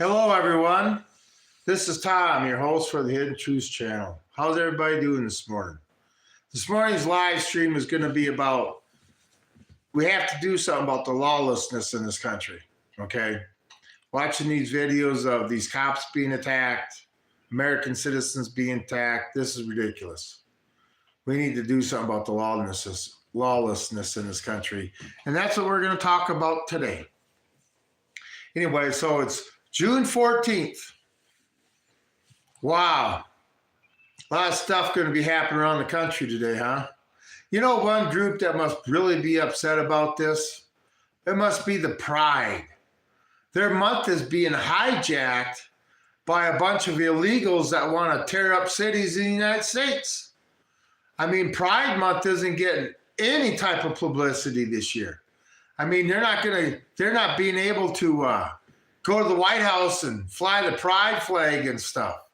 Hello, everyone. This is Tom, your host for the Hidden Truths channel. How's everybody doing this morning? This morning's live stream is going to be about, we have to do something about the lawlessness in this country, okay? Watching these videos of these cops being attacked, American citizens being attacked, this is ridiculous. We need to do something about the lawlessness in this country. And that's what we're going to talk about today. Anyway, so it's June 14th. Wow. A lot of stuff going to be happening around the country today, huh? You know one group that must really be upset about this? It must be the Pride. Their month is being hijacked by a bunch of illegals that want to tear up cities in the United States. I mean, Pride Month isn't getting any type of publicity this year. I mean, they're not being able to go to the White House and fly the pride flag and stuff.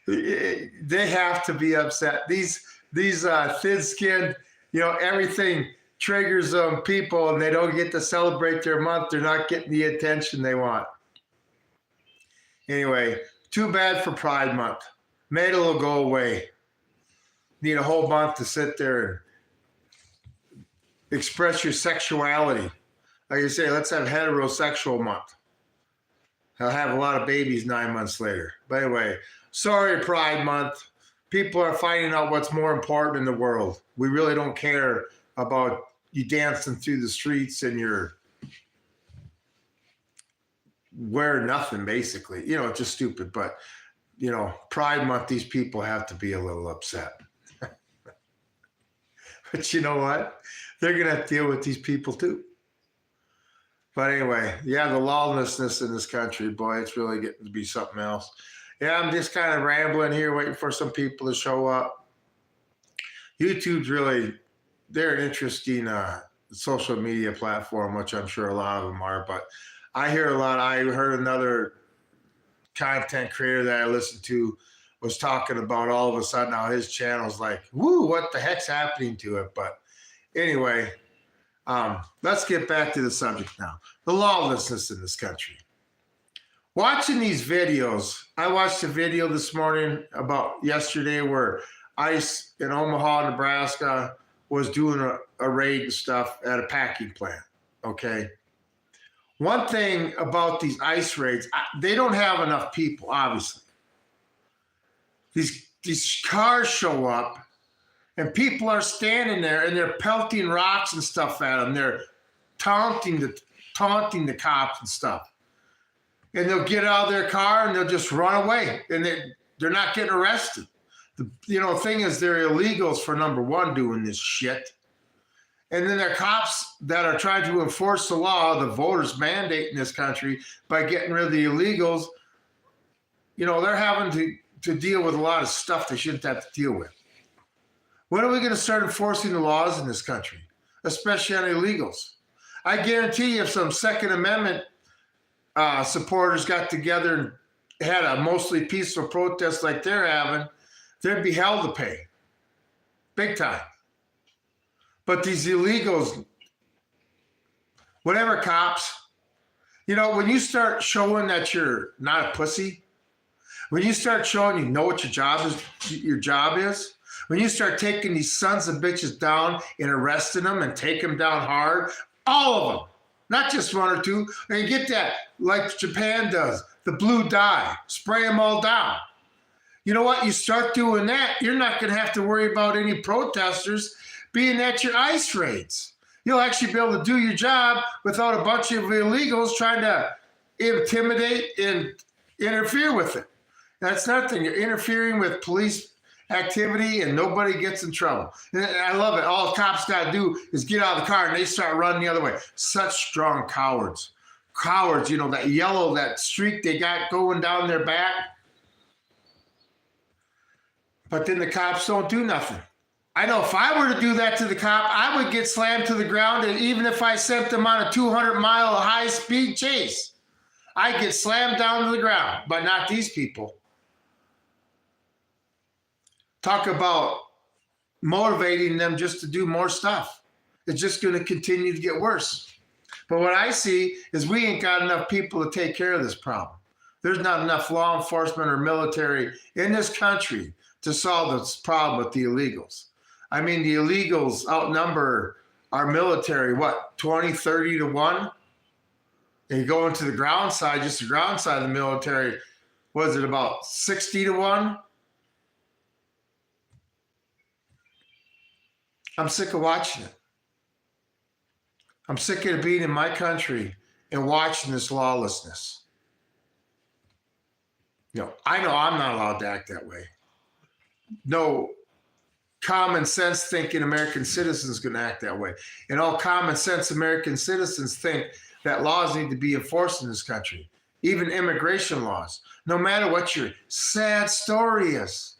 They have to be upset. These thin-skinned, everything triggers them people, and they don't get to celebrate their month. They're not getting the attention they want. Anyway, too bad for Pride Month. Maybe it'll go away. Need a whole month to sit there and express your sexuality. Like I say, let's have heterosexual month. I'll have a lot of babies 9 months later. But anyway, sorry, Pride Month. People are finding out what's more important in the world. We really don't care about you dancing through the streets and you're wearing nothing, basically. It's just stupid. But, Pride Month, these people have to be a little upset. But you know what? They're going to have to deal with these people too. But anyway, yeah, the lawlessness in this country, boy, it's really getting to be something else. Yeah, I'm just kind of rambling here, waiting for some people to show up. YouTube's they're an interesting social media platform, which I'm sure a lot of them are. But I heard another content creator that I listened to was talking about all of a sudden how his channel's like, woo, what the heck's happening to it? But anyway, let's get back to the subject now. The lawlessness in this country. Watching these videos, I watched a video this morning about yesterday where ICE in Omaha, Nebraska was doing a raid and stuff at a packing plant, okay? One thing about these ICE raids, they don't have enough people, obviously. These cars show up, and people are standing there, and they're pelting rocks and stuff at them. They're taunting the cops and stuff. And they'll get out of their car, and they'll just run away, and they're not getting arrested. The thing is, they're illegals for number one doing this shit. And then there are cops that are trying to enforce the law, the voters' mandate in this country, by getting rid of the illegals. They're having to deal with a lot of stuff they shouldn't have to deal with. When are we going to start enforcing the laws in this country, especially on illegals? I guarantee you if some Second Amendment supporters got together and had a mostly peaceful protest like they're having, there'd be hell to pay. Big time. But these illegals, whatever cops, when you start showing that you're not a pussy, when you start showing you know what your job is, when you start taking these sons of bitches down and arresting them and take them down hard, all of them, not just one or two, and you get that like Japan does, the blue dye, spray them all down. You know what? You start doing that, you're not going to have to worry about any protesters being at your ICE raids. You'll actually be able to do your job without a bunch of illegals trying to intimidate and interfere with it. That's nothing. You're interfering with police activity and nobody gets in trouble. And I love it. All cops got to do is get out of the car and they start running the other way. Such strong cowards. Cowards, that yellow, that streak they got going down their back. But then the cops don't do nothing. I know if I were to do that to the cop, I would get slammed to the ground, and even if I sent them on a 200-mile high-speed chase, I'd get slammed down to the ground, but not these people. Talk about motivating them just to do more stuff. It's just going to continue to get worse. But what I see is we ain't got enough people to take care of this problem. There's not enough law enforcement or military in this country to solve this problem with the illegals. I mean, the illegals outnumber our military, what, 20, 30 to 1? And you go into the ground side, just the ground side of the military, was it about 60 to 1? I'm sick of watching it. I'm sick of being in my country and watching this lawlessness. I know I'm not allowed to act that way. No common sense thinking American citizens is going to act that way. And all common sense American citizens think that laws need to be enforced in this country, even immigration laws, no matter what your sad story is.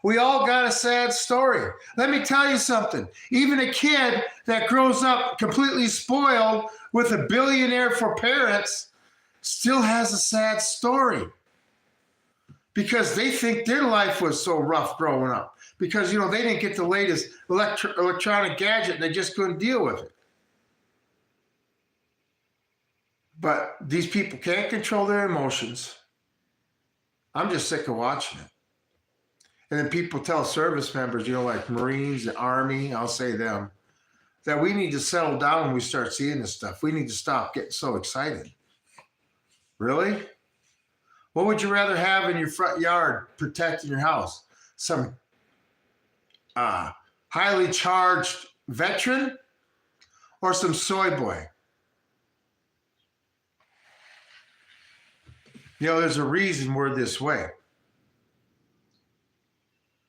We all got a sad story. Let me tell you something. Even a kid that grows up completely spoiled with a billionaire for parents still has a sad story because they think their life was so rough growing up because, they didn't get the latest electronic gadget and they just couldn't deal with it. But these people can't control their emotions. I'm just sick of watching it. And then people tell service members, like Marines, the Army, I'll say them, that we need to settle down when we start seeing this stuff. We need to stop getting so excited. Really? What would you rather have in your front yard protecting your house? Some highly charged veteran or some soy boy? There's a reason we're this way.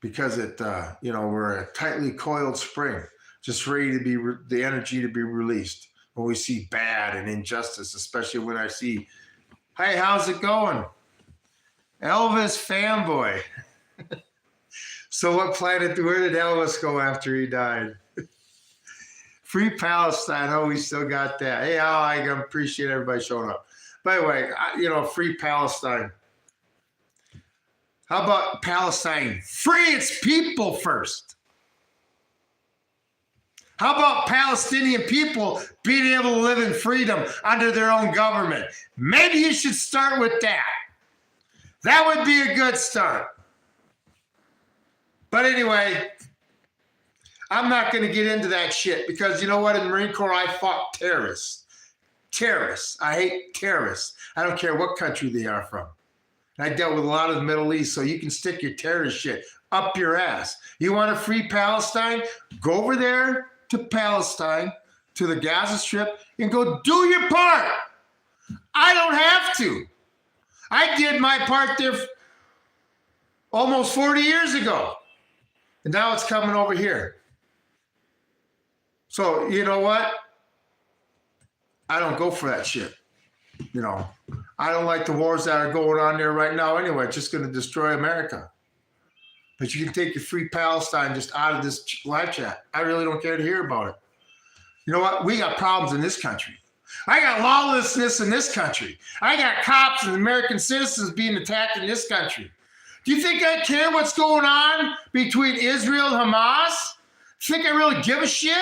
Because we're a tightly coiled spring, just ready to be the energy to be released when we see bad and injustice, especially when I see, hey, how's it going? Elvis fanboy. So where did Elvis go after he died? Free Palestine. Oh, we still got that. Hey, I appreciate everybody showing up. By the way, free Palestine. How about Palestine? Free its people first. How about Palestinian people being able to live in freedom under their own government? Maybe you should start with that. That would be a good start. But anyway, I'm not going to get into that shit because you know what? In the Marine Corps, I fought terrorists. Terrorists. I hate terrorists. I don't care what country they are from. I dealt with a lot of the Middle East, so you can stick your terrorist shit up your ass. You want to free Palestine? Go over there to Palestine, to the Gaza Strip, and go do your part. I don't have to. I did my part there almost 40 years ago. And now it's coming over here. So, you know what? I don't go for that shit. I don't like the wars that are going on there right now anyway. It's just going to destroy America. But you can take your free Palestine just out of this live chat. I really don't care to hear about it. You know what? We got problems in this country. I got lawlessness in this country. I got cops and American citizens being attacked in this country. Do you think I care what's going on between Israel and Hamas? Think I really give a shit?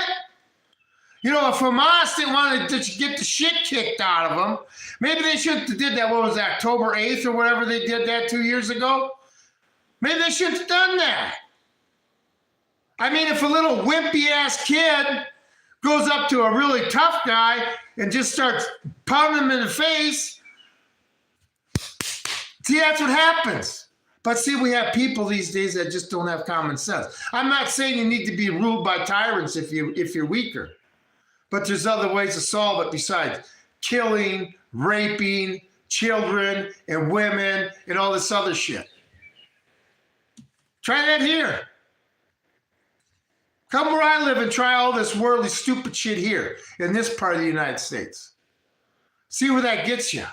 If Hamas didn't want to get the shit kicked out of them, maybe they shouldn't have did that. What was that, October 8th or whatever they did that 2 years ago? Maybe they shouldn't have done that. I mean, if a little wimpy-ass kid goes up to a really tough guy and just starts pounding him in the face, see, that's what happens. But see, we have people these days that just don't have common sense. I'm not saying you need to be ruled by tyrants if you're weaker. But there's other ways to solve it besides killing, raping children and women and all this other shit. Try that here. Come where I live and try all this worldly stupid shit here in this part of the United States. See where that gets you.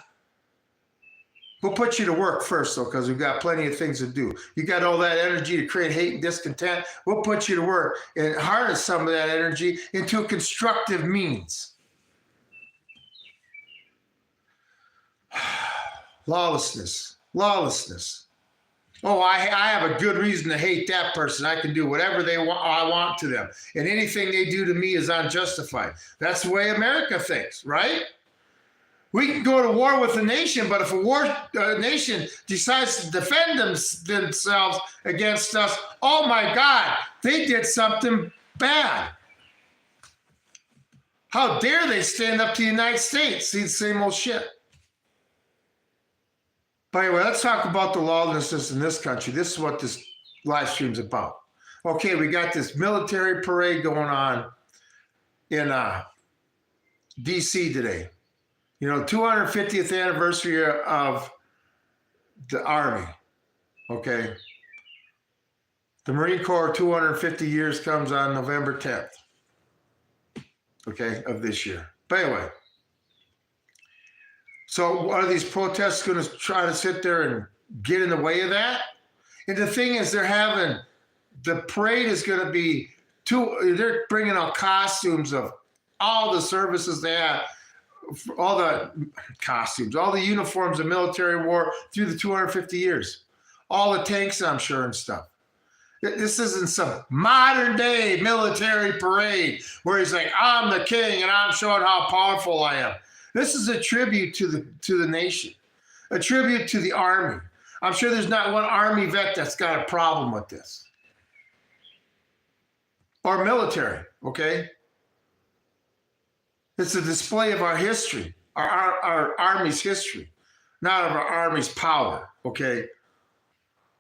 We'll put you to work first, though, because we've got plenty of things to do. You got all that energy to create hate and discontent. We'll put you to work and harness some of that energy into a constructive means. Lawlessness. Lawlessness. Oh, I have a good reason to hate that person. I can do whatever I want to them. And anything they do to me is unjustified. That's the way America thinks, right? We can go to war with a nation, but if a nation decides to defend themselves against us, oh my God, they did something bad. How dare they stand up to the United States? See the same old shit. But anyway, let's talk about the lawlessness in this country. This is what this live stream's about. Okay, we got this military parade going on in D.C. today. 250th anniversary of the Army. Okay. The Marine Corps 250 years comes on November 10th. Okay, of this year. But anyway. So are these protests going to try to sit there and get in the way of that? And the thing is, the parade is going to be they're bringing out costumes of all the services they have, all the costumes, all the uniforms of military war through the 250 years, all the tanks, I'm sure, and stuff. This isn't some modern day military parade where he's like, I'm the king and I'm showing how powerful I am. This is a tribute to the nation, a tribute to the Army. I'm sure there's not one Army vet that's got a problem with this. Or military, okay? It's a display of our history, our Army's history, not of our Army's power, okay?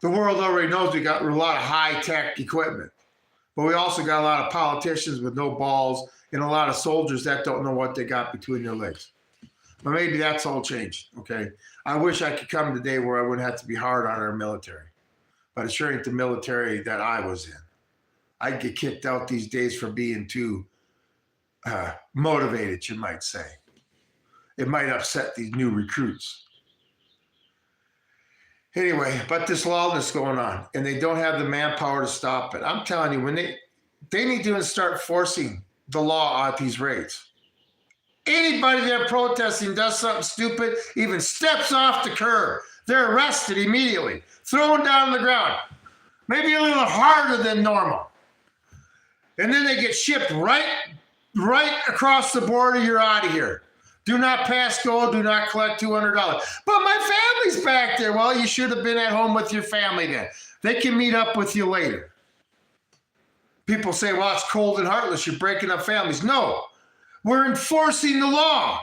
The world already knows we got a lot of high-tech equipment, but we also got a lot of politicians with no balls and a lot of soldiers that don't know what they got between their legs. But maybe that's all changed, okay? I wish I could come to the day where I wouldn't have to be hard on our military, but it sure ain't the military that I was in. I'd get kicked out these days for being too motivated, you might say. It might upset these new recruits. Anyway, but this lawlessness going on, and they don't have the manpower to stop it. I'm telling you, when they need to start forcing the law at these rates. Anybody there protesting does something stupid, even steps off the curb, they're arrested immediately, thrown down on the ground, maybe a little harder than normal. And then they get shipped right across the border. You're out of here. Do not pass go. Do not collect $200. But my family's back there. Well, you should have been at home with your family then. They can meet up with you later. People say, well, it's cold and heartless. You're breaking up families. No, we're enforcing the law.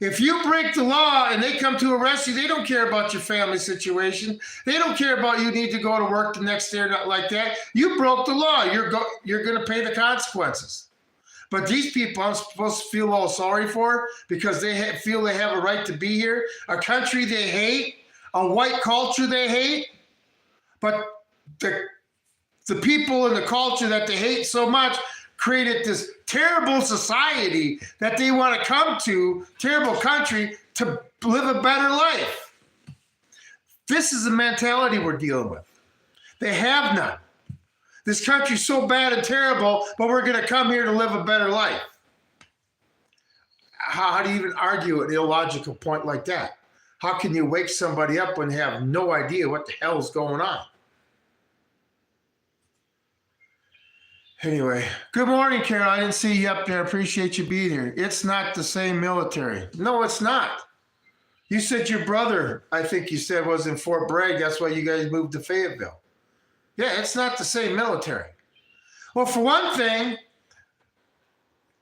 If you break the law and they come to arrest you, they don't care about your family situation. They don't care about you need to go to work the next day or not like that. You broke the law. You're going to pay the consequences. But these people I'm supposed to feel all sorry for because they feel they have a right to be here, a country they hate, a white culture they hate. But the people and the culture that they hate so much created this terrible society that they want to come to, terrible country, to live a better life. This is the mentality we're dealing with. They have none. This country's so bad and terrible, but we're going to come here to live a better life. How do you even argue an illogical point like that? How can you wake somebody up when they have no idea what the hell is going on? Anyway, good morning, Carol. I didn't see you up there. I appreciate you being here. It's not the same military. No, it's not. You said your brother, I think you said, was in Fort Bragg. That's why you guys moved to Fayetteville. Yeah, it's not the same military. Well, for one thing,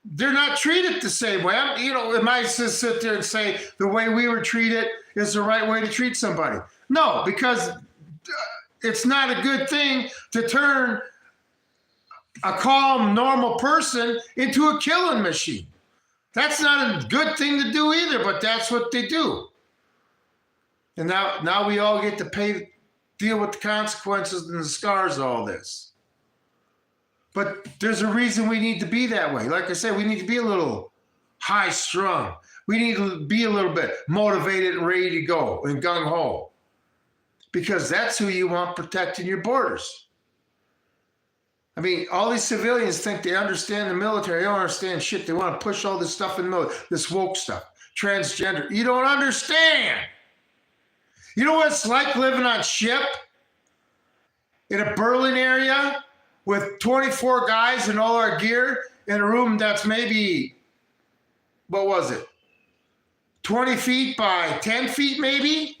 they're not treated the same way. Am I just sit there and say the way we were treated is the right way to treat somebody? No, because it's not a good thing to turn a calm, normal person into a killing machine. That's not a good thing to do either, but that's what they do. And now we all get to deal with the consequences and the scars of all this. But there's a reason we need to be that way. Like I said, we need to be a little high-strung. We need to be a little bit motivated and ready to go and gung-ho. Because that's who you want protecting your borders. I mean, all these civilians think they understand the military. They don't understand shit. They want to push all this stuff in the military, this woke stuff, transgender. You don't understand. You know what it's like living on ship in a Berlin area with 24 guys and all our gear in a room that's maybe, what was it? 20 feet by 10 feet maybe?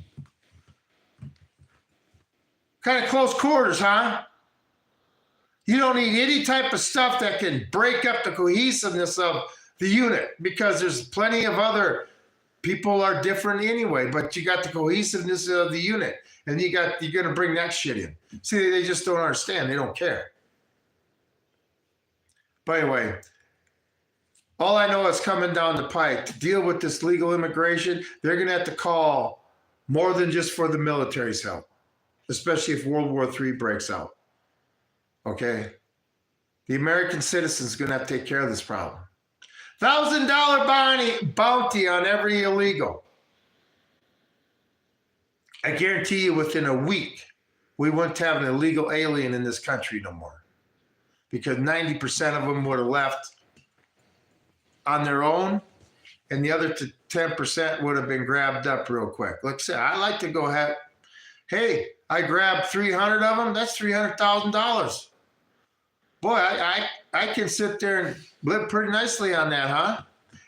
Kind of close quarters, huh? You don't need any type of stuff that can break up the cohesiveness of the unit, because there's plenty of other people are different anyway, but you got the cohesiveness of the unit, and you're going to bring that shit in. See, they just don't understand. They don't care. By the way, all I know is coming down the pike to deal with this legal immigration, they're going to have to call more than just for the military's help, especially if World War III breaks out. Okay? The American citizen's going to have to take care of this problem. $1,000 bounty on every illegal. I guarantee you within a week, we wouldn't have an illegal alien in this country no more, because 90% of them would have left on their own, and the other 10% would have been grabbed up real quick. Like I said, I like to go ahead. Hey, I grabbed 300 of them. That's $300,000. Boy, I can sit there and live pretty nicely on that, huh?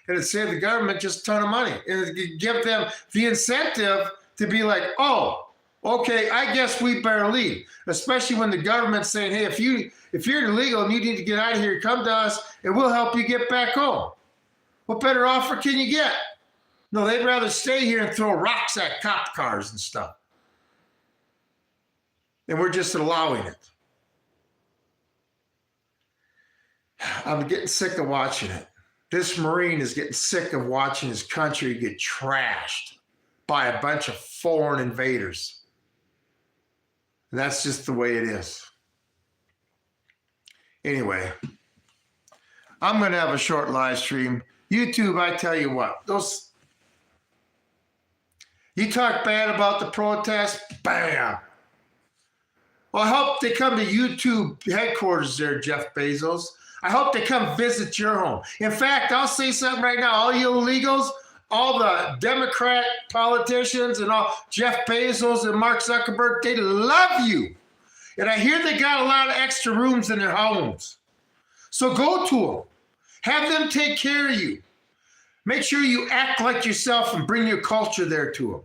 And it'd save the government just a ton of money. And it'd give them the incentive to be like, oh, okay, I guess we better leave. Especially when the government's saying, hey, if you're illegal and you need to get out of here, come to us and we'll help you get back home. What better offer can you get? No, they'd rather stay here and throw rocks at cop cars and stuff. And we're just allowing it. I'm getting sick of watching it. This Marine is getting sick of watching his country get trashed by a bunch of foreign invaders. And that's just the way it is. Anyway, I'm going to have a short live stream. YouTube, I tell you what, you talk bad about the protest, bam. Well, I hope they come to YouTube headquarters there, Jeff Bezos. I hope they come visit your home. In fact, I'll say something right now. All you illegals, all the Democrat politicians and all Jeff Bezos and Mark Zuckerberg, they love you. And I hear they got a lot of extra rooms in their homes. So go to them. Have them take care of you. Make sure you act like yourself and bring your culture there to them.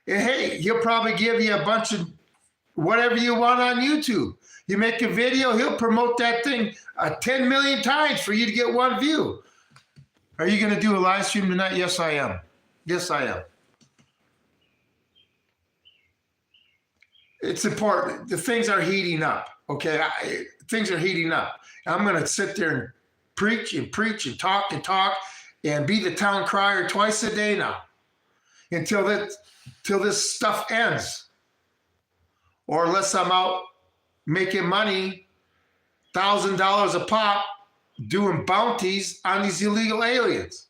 And hey, he'll probably give you a bunch of whatever you want on YouTube. You make a video, he'll promote that thing 10 million times for you to get one view. Are you going to do a live stream tonight? Yes, I am. Yes, I am. It's important. The things are heating up, okay? Things are heating up. I'm going to sit there and preach and talk and be the town crier twice a day now until this stuff ends. Or unless I'm out making money, $1,000 a pop, doing bounties on these illegal aliens.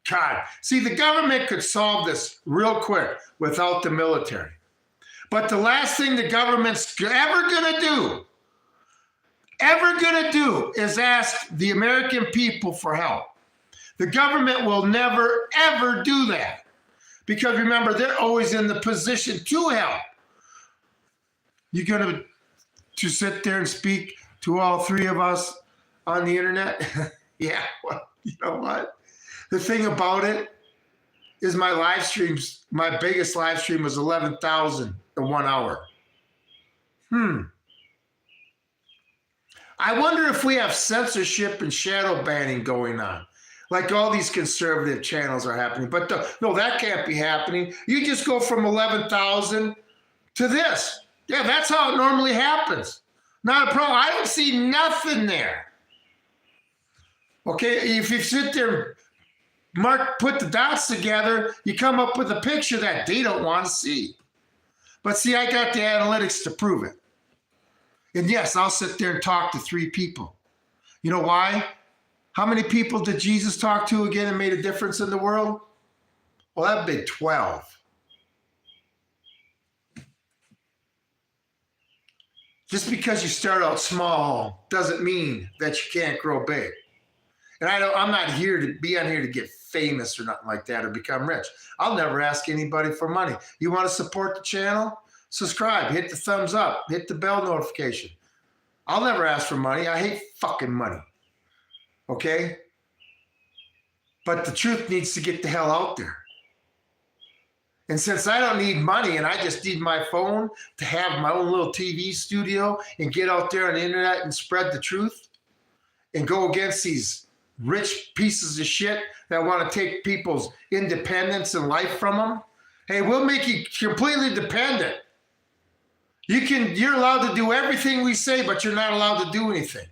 God, see, the government could solve this real quick without the military. But the last thing the government's ever gonna do is ask the American people for help. The government will never, ever do that. Because remember, they're always in the position to help. You're going to sit there and speak to all three of us on the internet? Yeah, well, you know what? The thing about it is my live streams, my biggest live stream was 11,000 in 1 hour. I wonder if we have censorship and shadow banning going on, like all these conservative channels are happening. But no, that can't be happening. You just go from 11,000 to this. Yeah, that's how it normally happens. Not a problem. I don't see nothing there. Okay, if you sit there, put the dots together, you come up with a picture that they don't want to see. But see, I got the analytics to prove it. And yes, I'll sit there and talk to 3 people. You know why? How many people did Jesus talk to again and made a difference in the world? Well, that'd be 12. Just because you start out small doesn't mean that you can't grow big. And I'm not here to be on here to get famous or nothing like that or become rich. I'll never ask anybody for money. You want to support the channel? subscribe, hit the thumbs up, hit the bell notification. I'll never ask for money. I hate fucking money. Okay? But the truth needs to get the hell out there. And since I don't need money and I just need my phone to have my own little TV studio and get out there on the internet and spread the truth and go against these rich pieces of shit that want to take people's independence and life from them, hey, we'll make you completely dependent. You're allowed to do everything we say, but you're not allowed to do anything.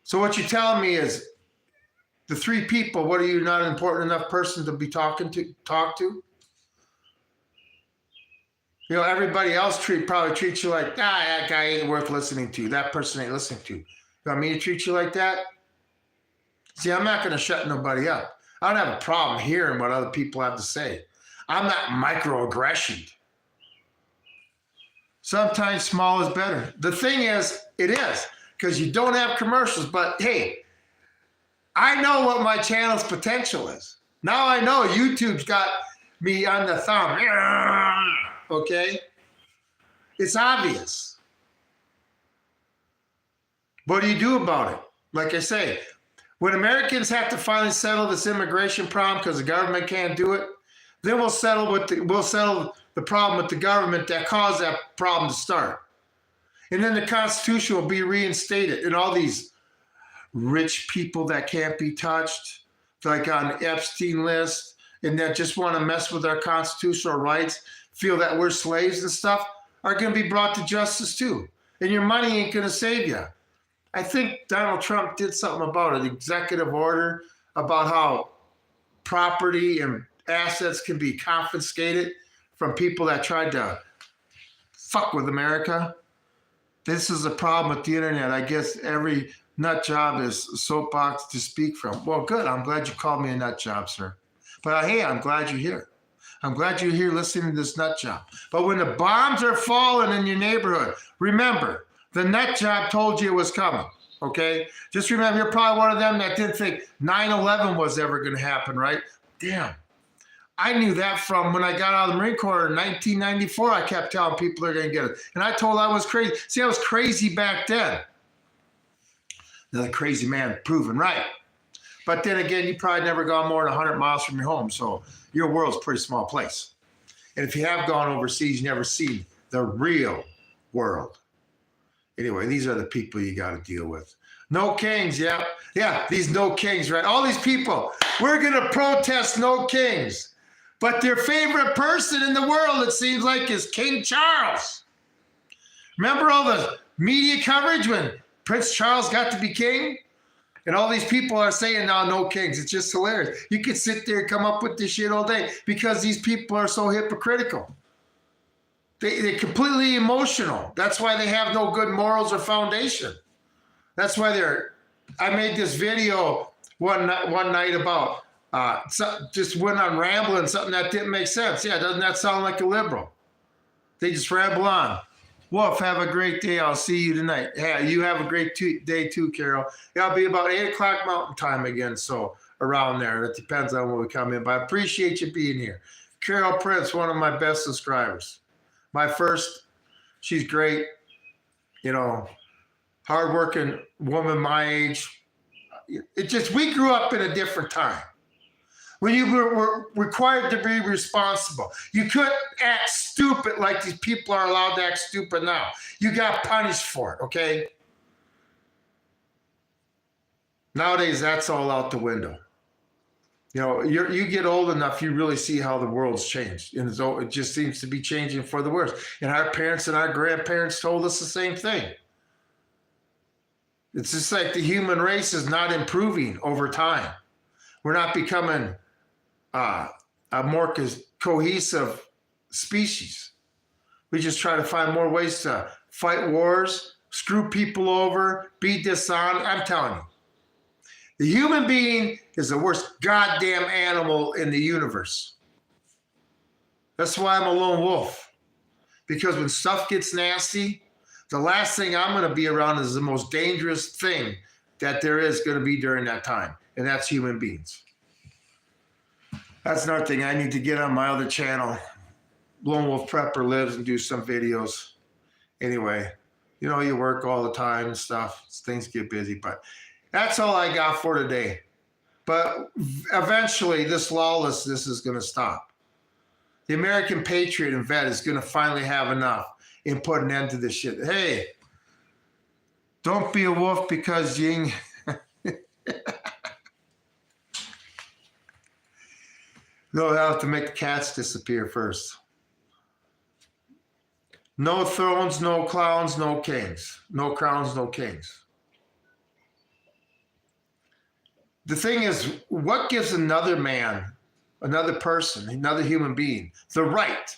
So what you're telling me is the three people, what are you, not an important enough person to be talk to? You know, everybody else probably treats you like, that guy ain't worth listening to. That person ain't listening to. You want me to treat you like that? See, I'm not going to shut nobody up. I don't have a problem hearing what other people have to say. I'm not microaggression. Sometimes small is better. The thing is, it is, because you don't have commercials. But hey, I know what my channel's potential is. Now I know YouTube's got me on the thumb. Okay? It's obvious. What do you do about it? Like I say, when Americans have to finally settle this immigration problem because the government can't do it, then we'll settle the problem with the government that caused that problem to start. And then the Constitution will be reinstated, and all these rich people that can't be touched, like on the Epstein list, and that just want to mess with our constitutional rights, feel that we're slaves and stuff, are going to be brought to justice too. And your money ain't going to save you. I think Donald Trump did something about it, executive order about how property and assets can be confiscated from people that tried to fuck with America. This is a problem with the internet. I guess every nut job is a soapbox to speak from. Well, good. I'm glad you called me a nut job, sir. But hey, I'm glad you're here. I'm glad you're here listening to this nut job. But when the bombs are falling in your neighborhood, remember, the nut job told you it was coming, okay? Just remember, you're probably one of them that didn't think 9/11 was ever going to happen, right? Damn. I knew that from when I got out of the Marine Corps in 1994. I kept telling people they're going to get it. And I told I was crazy. See, I was crazy back then. Another crazy man proven right. But then again, you probably never gone more than 100 miles from your home. So your world's a pretty small place. And if you have gone overseas, you never see the real world. Anyway, these are the people you got to deal with. No kings, yeah. Yeah, these no kings, right? All these people, we're going to protest no kings. But their favorite person in the world, it seems like, is King Charles. Remember all the media coverage when Prince Charles got to be king? And all these people are saying now no kings. It's just hilarious. You could sit there and come up with this shit all day because these people are so hypocritical. They're completely emotional. That's why they have no good morals or foundation. That's why I made this video one night about just went on rambling something that didn't make sense. Yeah, doesn't that sound like a liberal? They just ramble on. Wolf, have a great day. I'll see you tonight. Yeah, you have a great day too, Carol. It'll be about 8 o'clock Mountain Time again, so around there. It depends on when we come in, but I appreciate you being here. Carol Prince, one of my best subscribers. My first, she's great. You know, hardworking woman my age. We grew up in a different time. When you were required to be responsible. You couldn't act stupid like these people are allowed to act stupid now. You got punished for it, okay? Nowadays, that's all out the window. You know, you get old enough, you really see how the world's changed. And it just seems to be changing for the worse. And our parents and our grandparents told us the same thing. It's just like the human race is not improving over time. We're not becoming a more cohesive species. We just try to find more ways to fight wars, screw people over, be dishonest. I'm telling you, the human being is the worst goddamn animal in the universe. That's why I'm a lone wolf. Because when stuff gets nasty, the last thing I'm going to be around is the most dangerous thing that there is going to be during that time, and that's human beings. That's another thing I need to get on my other channel. Lone Wolf Prepper lives and do some videos. Anyway, you know, you work all the time and stuff. Things get busy, but that's all I got for today. But eventually, this lawlessness is going to stop. The American patriot and vet is going to finally have enough and put an end to this shit. Hey, don't be a wolf because Ying. No, they'll have to make the cats disappear first. No thrones, no clowns, no kings. No crowns, no kings. The thing is, what gives another man, another person, another human being, the right,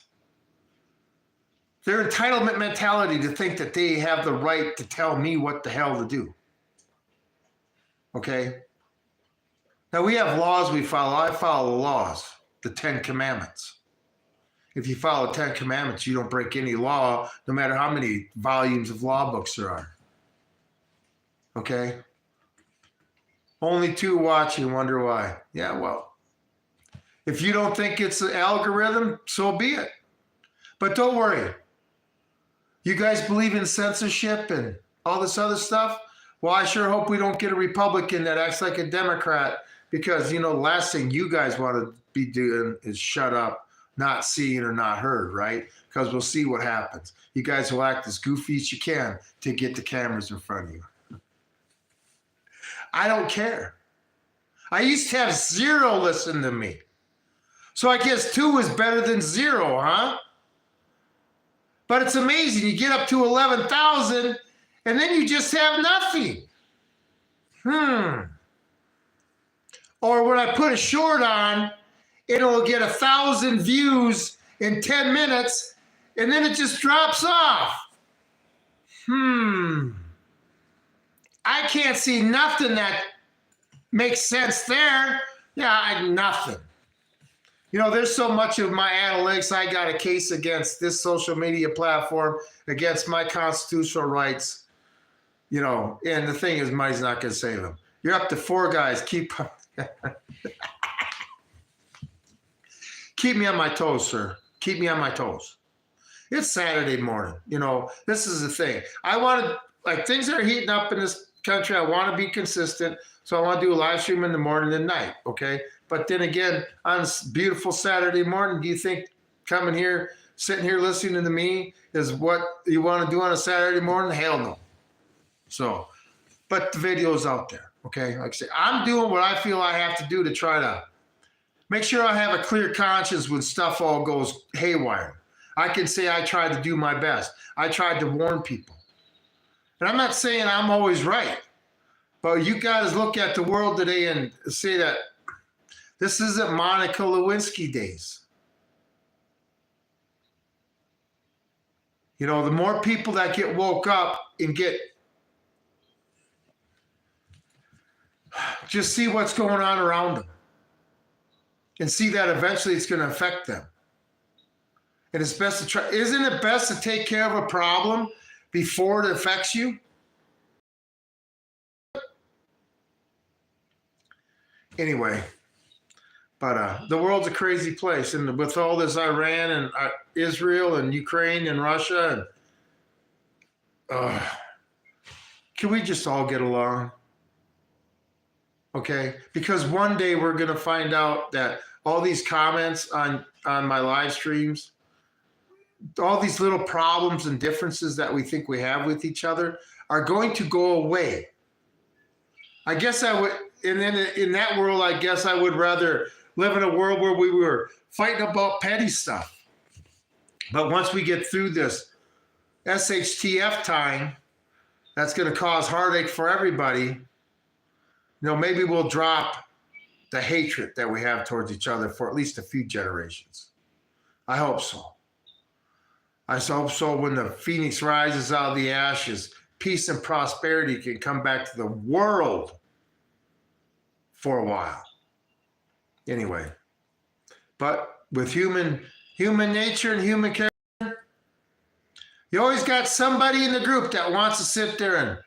their entitlement mentality to think that they have the right to tell me what the hell to do? Okay? Now, we have laws we follow. I follow the laws, the 10 Commandments. If you follow 10 Commandments, you don't break any law, no matter how many volumes of law books there are. Okay? Only 2 watch and wonder why. Yeah, well, if you don't think it's an algorithm, so be it. But don't worry. You guys believe in censorship and all this other stuff? Well, I sure hope we don't get a Republican that acts like a Democrat, because, you know, the last thing you guys want to be doing is shut up, not seen or not heard, right? Because we'll see what happens. You guys will act as goofy as you can to get the cameras in front of you. I don't care. I used to have 0 listen to me. So I guess 2 is better than 0, huh? But it's amazing. You get up to 11,000 and then you just have nothing. Or when I put a short on, it'll get 1,000 views in 10 minutes and then it just drops off. I can't see nothing that makes sense there. Yeah, nothing. You know, there's so much of my analytics. I got a case against this social media platform, against my constitutional rights. You know, and the thing is, money's not going to save them. You're up to 4 guys. Keep me on my toes, sir. Keep me on my toes. It's Saturday morning. You know, this is the thing. I want to, like, things are heating up in this country. I want to be consistent. So I want to do a live stream in the morning and night. Okay. But then again, on this beautiful Saturday morning, do you think coming here, sitting here listening to me is what you want to do on a Saturday morning? Hell no. So, but the video's out there. Okay. Like I say, I'm doing what I feel I have to do to try to make sure I have a clear conscience when stuff all goes haywire. I can say I tried to do my best. I tried to warn people. And I'm not saying I'm always right, but you guys look at the world today and say that this isn't Monica Lewinsky days. You know, the more people that get woke up and just see what's going on around them and see that eventually it's going to affect them. And it's best to try. Isn't it best to take care of a problem before it affects you? Anyway, but the world's a crazy place. And with all this Iran and Israel and Ukraine and Russia, and can we just all get along? Okay? Because one day we're going to find out that all these comments on my live streams, all these little problems and differences that we think we have with each other are going to go away. I guess I would, and then in that world, I guess I would rather live in a world where we were fighting about petty stuff. But once we get through this SHTF time, that's going to cause heartache for everybody. You know, maybe we'll drop the hatred that we have towards each other for at least a few generations. I hope so. I hope so when the phoenix rises out of the ashes, peace and prosperity can come back to the world for a while. Anyway, but with human nature and human character, you always got somebody in the group that wants to sit there and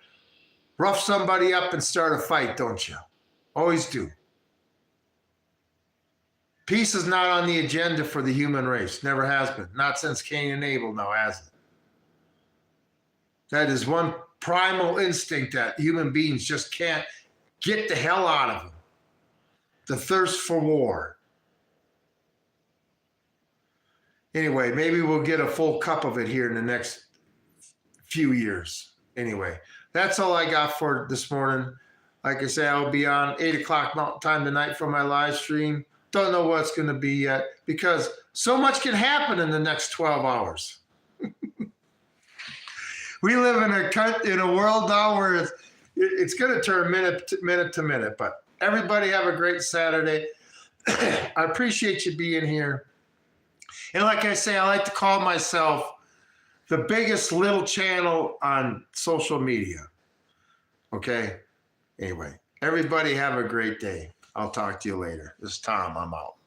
rough somebody up and start a fight, don't you? Always do. Peace is not on the agenda for the human race. Never has been. Not since Cain and Abel, no, has it? That is one primal instinct that human beings just can't get the hell out of them. The thirst for war. Anyway, maybe we'll get a full cup of it here in the next few years. Anyway, that's all I got for this morning. Like I say, I'll be on 8 o'clock Mountain Time tonight for my live stream. Don't know what it's going to be yet because so much can happen in the next 12 hours. We live in a world now where it's going to turn minute to minute. But everybody have a great Saturday. I appreciate you being here. And like I say, I like to call myself the biggest little channel on social media. Okay? Anyway, everybody have a great day. I'll talk to you later. This is Tom. I'm out.